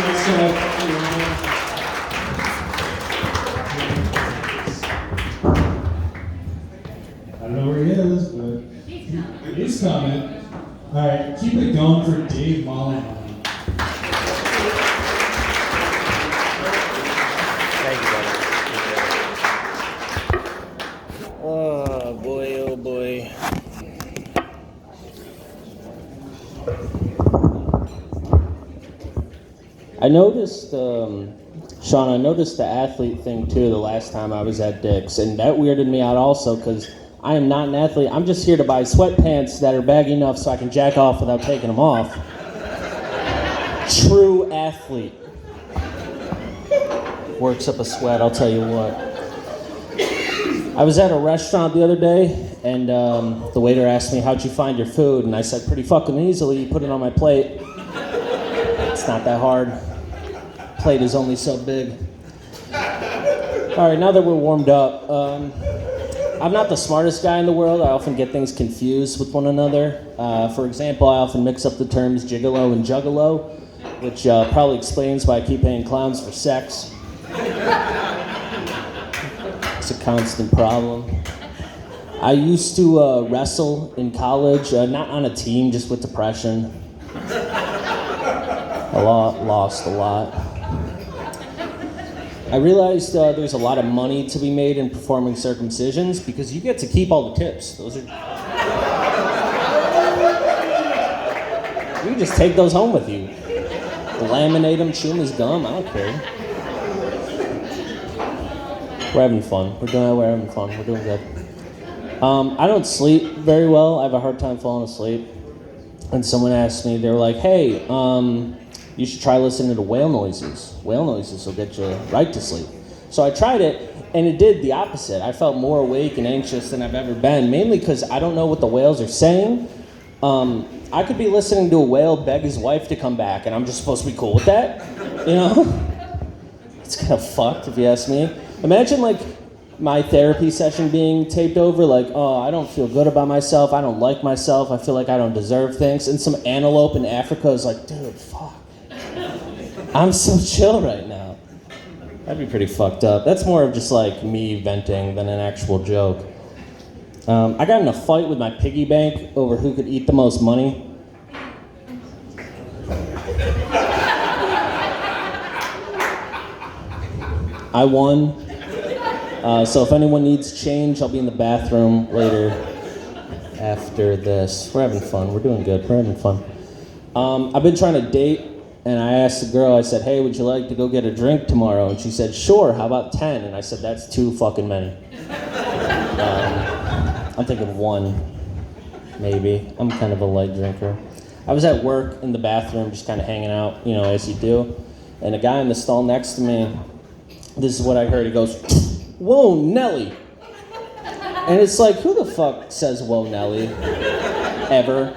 I don't know where he is, but he's coming. All right, keep it going for Dave Mullen. Oh boy, oh boy. I noticed, Sean, I noticed the athlete thing too the last time I was at Dick's, and that weirded me out also because I am not an athlete. I'm just here to buy sweatpants that are baggy enough so I can jack off without taking them off. True athlete. Works up a sweat, I'll tell you what. I was at a restaurant the other day, and the waiter asked me, "How'd you find your food?" And I said, "Pretty fucking easily. Put it on my plate." It's not that hard. Plate is only so big. All right, now that we're warmed up, I'm not the smartest guy in the world. I often get things confused with one another. For example, I often mix up the terms gigolo and juggalo, which probably explains why I keep paying clowns for sex. It's a constant problem. I used to wrestle in college, not on a team, just with depression. Lost a lot. I realized there's a lot of money to be made in performing circumcisions because you get to keep all the tips. Those are... You can just take those home with you. Laminate them, chew them as gum, I don't care. We're having fun. We're having fun. We're doing good. I don't sleep very well. I have a hard time falling asleep. And someone asked me, they were like, "Hey, you should try listening to whale noises. Whale noises will get you right to sleep." So I tried it, and it did the opposite. I felt more awake and anxious than I've ever been, mainly because I don't know what the whales are saying. I could be listening to a whale beg his wife to come back, and I'm just supposed to be cool with that, you know? It's kind of fucked, if you ask me. Imagine, like, my therapy session being taped over, like, "Oh, I don't feel good about myself, I don't like myself, I feel like I don't deserve things," and some antelope in Africa is like, "Dude, fuck. I'm so chill right now." That'd be pretty fucked up. That's more of just like me venting than an actual joke. I got in a fight with my piggy bank over who could eat the most money. I won. So if anyone needs change, I'll be in the bathroom later after this. We're having fun. We're doing good. We're having fun. I've been trying to date. And I asked the girl, I said, "Hey, would you like to go get a drink tomorrow?" And she said, "Sure, how about 10? And I said, "That's too fucking many." I'm thinking 1, maybe. I'm kind of a light drinker. I was at work in the bathroom, just kind of hanging out, you know, as you do. And a guy in the stall next to me, this is what I heard, he goes, "Whoa, Nelly." And it's like, who the fuck says "Whoa, Nelly" ever?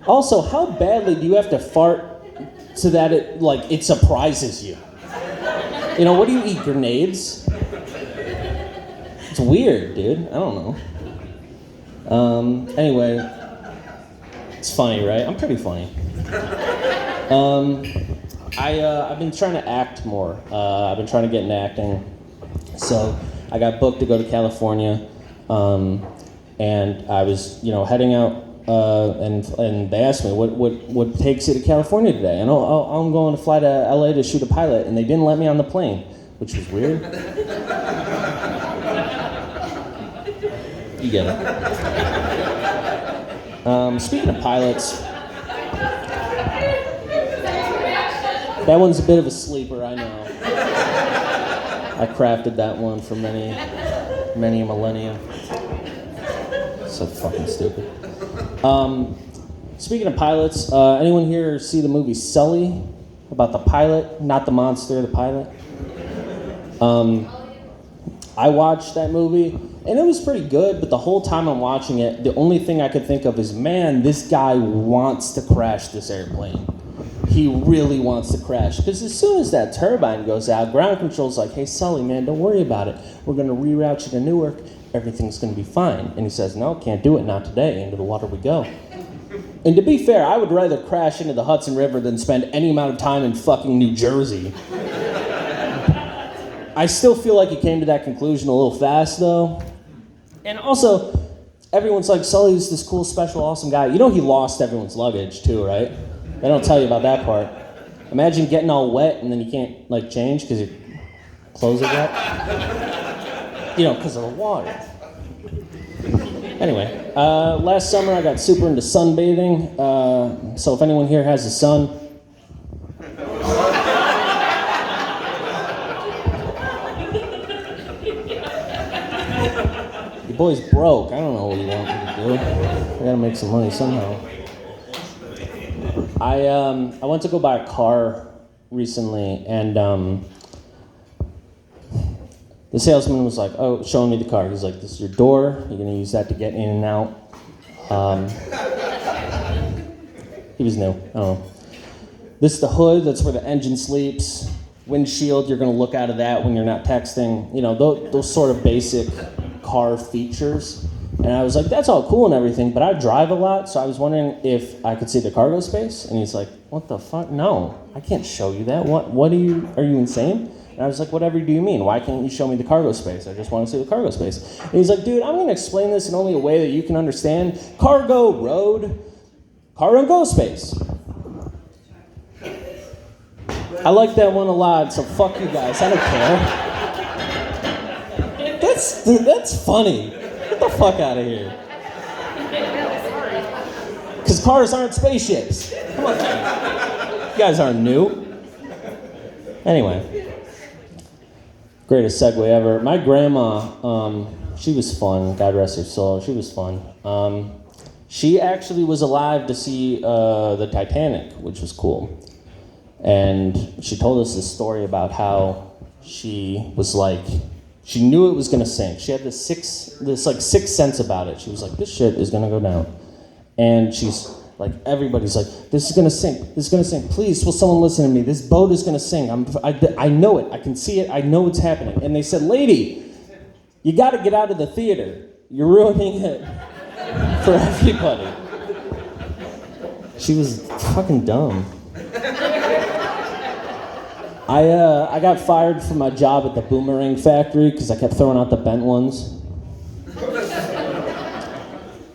Also, how badly do you have to fart so that it surprises you? You know, what do you eat, grenades? It's weird, dude. I don't know. Anyway, it's funny, right? I'm pretty funny. I've been trying to act more. I've been trying to get into acting. So I got booked to go to California, and I was, heading out. And they asked me, what takes you to California today? And I'm going to fly to LA to shoot a pilot, and they didn't let me on the plane, which was weird. You get it. Speaking of pilots, that one's a bit of a sleeper, I know. I crafted that one for many a millennia. So fucking stupid. Speaking of pilots, anyone here see the movie Sully? About the pilot, not the monster, the pilot? I watched that movie, and it was pretty good, but the whole time I'm watching it, the only thing I could think of is, man, this guy wants to crash this airplane. He really wants to crash, because as soon as that turbine goes out, ground control's like, "Hey, Sully, man, don't worry about it. We're going to reroute you to Newark. Everything's going to be fine." And he says, "No, can't do it, not today. Into the water we go." And to be fair, I would rather crash into the Hudson River than spend any amount of time in fucking New Jersey. I still feel like he came to that conclusion a little fast, though. And also, everyone's like, Sully's this cool, special, awesome guy. You know he lost everyone's luggage, too, right? They don't tell you about that part. Imagine getting all wet and then you can't, like, change because your clothes are wet. You know, because of the water. Anyway, last summer I got super into sunbathing. So if anyone here has a son, your boy's broke. I don't know what you want me to do. I gotta make some money somehow. I went to go buy a car recently, and the salesman was like, showing me the car. He's like, this is your door. You're gonna use that to get in and out. He was new. I don't know. This is the hood. That's where the engine sleeps. Windshield. You're gonna look out of that when you're not texting. You know, those sort of basic car features. And I was like, that's all cool and everything, but I drive a lot, so I was wondering if I could see the cargo space. And he's like, what the fuck? No, I can't show you that. What are you insane? And I was like, whatever do you mean? Why can't you show me the cargo space? I just want to see the cargo space. And he's like, dude, I'm going to explain this in only a way that you can understand. Cargo road, cargo space. I like that one a lot, so fuck you guys. I don't care. That's funny. Get the fuck out of here. Because cars aren't spaceships. Come on. You guys aren't new. Anyway. Greatest segue ever. My grandma, she was fun. God rest her soul. She was fun. She actually was alive to see the Titanic, which was cool. And she told us this story about how she was like, she knew it was gonna sink. She had this sixth sense about it. She was like, this shit is gonna go down. And she's like, everybody's like, this is gonna sink. This is gonna sink. Please, will someone listen to me? This boat is gonna sink. I know it. I can see it. I know it's happening. And they said, lady, you gotta get out of the theater. You're ruining it for everybody. She was fucking dumb. I got fired from my job at the boomerang factory because I kept throwing out the bent ones.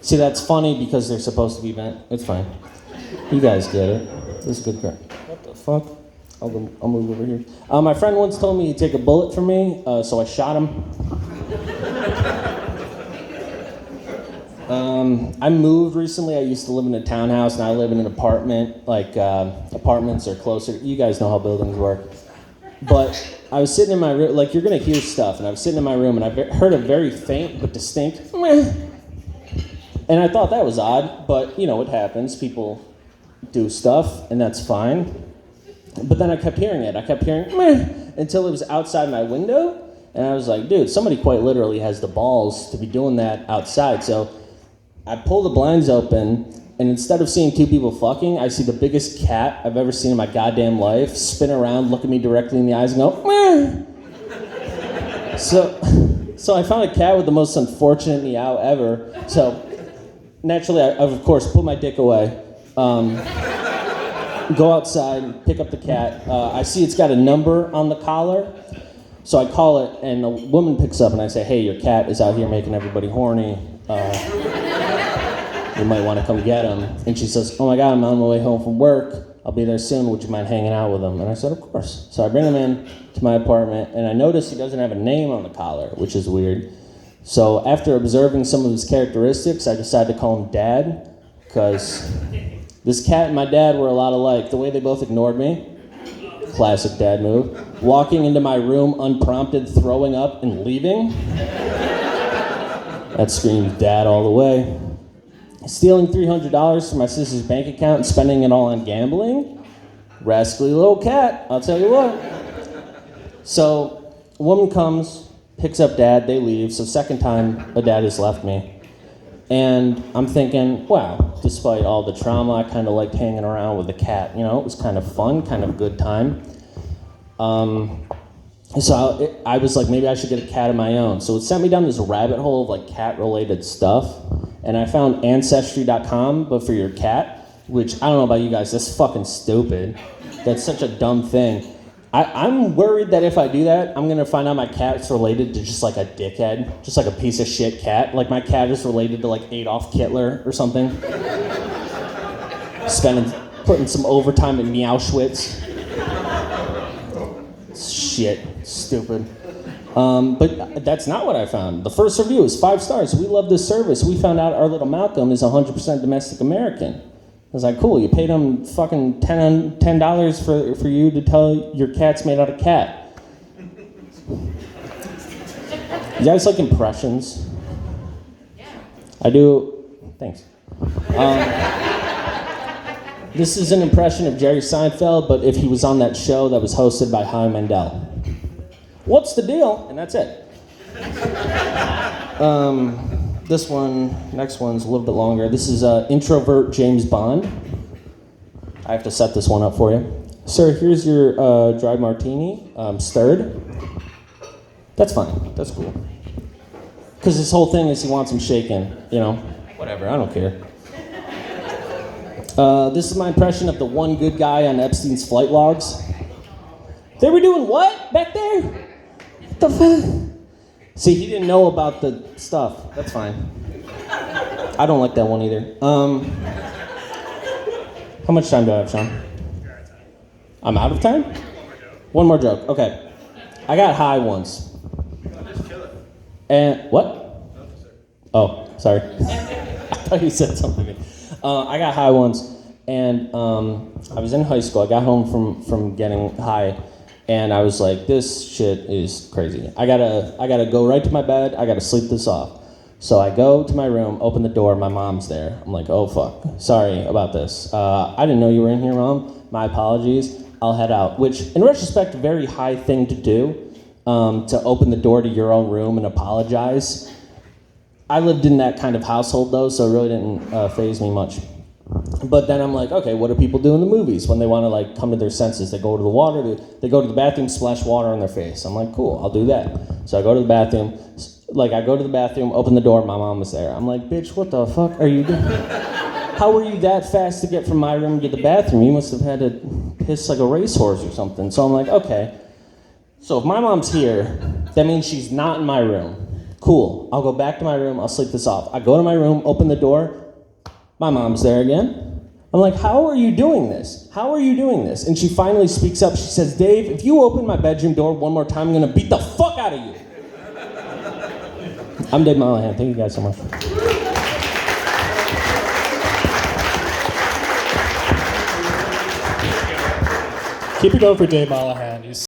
See, that's funny because they're supposed to be bent. It's fine. You guys get it. This is good crap. What the fuck? I'll move over here. My friend once told me he'd take a bullet from me, so I shot him. I moved recently. I used to live in a townhouse, and I live in an apartment. Like, apartments are closer. You guys know how buildings work. But I was sitting in my room, like, you're going to hear stuff, and I was sitting in my room, and I heard a very faint but distinct meh. And I thought that was odd, but, you know, it happens. People do stuff, and that's fine. But then I kept hearing it. I kept hearing meh until it was outside my window, and I was like, dude, somebody quite literally has the balls to be doing that outside. So I pull the blinds open, and instead of seeing two people fucking, I see the biggest cat I've ever seen in my goddamn life spin around, look at me directly in the eyes, and go, meh. So I found a cat with the most unfortunate meow ever. So naturally, I of course put my dick away, go outside, pick up the cat. I see it's got a number on the collar. So I call it, and the woman picks up, and I say, hey, your cat is out here making everybody horny. You might want to come get him. And she says, oh my God, I'm on my way home from work. I'll be there soon. Would you mind hanging out with him? And I said, of course. So I bring him in to my apartment, and I notice he doesn't have a name on the collar, which is weird. So after observing some of his characteristics, I decided to call him Dad, because this cat and my dad were a lot alike. The way they both ignored me, classic dad move. Walking into my room unprompted, throwing up, and leaving. That screams dad all the way. Stealing $300 from my sister's bank account and spending it all on gambling. Rascally little cat, I'll tell you what. So, a woman comes, picks up dad, they leave. So second time, a dad has left me. And I'm thinking, wow, despite all the trauma, I kind of liked hanging around with the cat. You know, it was kind of fun, kind of good time. So I was like, maybe I should get a cat of my own. So it sent me down this rabbit hole of like cat-related stuff. And I found ancestry.com, but for your cat. which I don't know about you guys, that's fucking stupid. That's such a dumb thing. I'm worried that if I do that, I'm gonna find out my cat's related to just like a dickhead, just like a piece of shit cat. Like my cat is related to like Adolf Hitler or something. Putting some overtime in Meowschwitz. Shit, stupid. But that's not what I found. The first review is 5 stars. We love this service. We found out our little Malcolm is 100% domestic American. I was like, cool, you paid him fucking $10 for you to tell your cat's made out of cat. You guys like impressions? Yeah. I do. Thanks. This is an impression of Jerry Seinfeld, but if he was on that show that was hosted by Howie Mandel. What's the deal? And that's it. Next one's a little bit longer. This is introvert James Bond. I have to set this one up for you. Sir, here's your dry martini, stirred. That's fine, that's cool. Because his whole thing is he wants him shaken, you know. Whatever, I don't care. This is my impression of the one good guy on Epstein's flight logs. They were doing what back there? What the fuck? See, he didn't know about the stuff. That's fine. I don't like that one either. How much time do I have, Sean? I'm out of time? One more joke. Okay. I got high once. And what? Oh, sorry. I thought you said something to me. I got high once, and I was in high school. I got home from getting high, and I was like, this shit is crazy. I gotta go right to my bed. I gotta sleep this off. So I go to my room, open the door, my mom's there. I'm like, oh fuck, sorry about this. I didn't know you were in here, Mom. My apologies. I'll head out. Which, in retrospect, a very high thing to do, to open the door to your own room and apologize. I lived in that kind of household though, so it really didn't faze me much. But then I'm like, okay, what do people do in the movies when they want to like come to their senses? They go to the water, they go to the bathroom, splash water on their face. I'm like, cool, I'll do that. So I go to the bathroom, open the door, my mom was there. I'm like, bitch, what the fuck are you doing? How were you that fast to get from my room to the bathroom? You must have had to piss like a racehorse or something. So I'm like, okay. So if my mom's here, that means she's not in my room. Cool, I'll go back to my room, I'll sleep this off. I go to my room, open the door, my mom's there again. I'm like, how are you doing this? How are you doing this? And she finally speaks up, she says, Dave, if you open my bedroom door one more time, I'm gonna beat the fuck out of you. I'm Dave Mollahan, thank you guys so much. Keep it going for Dave Mollahan. He's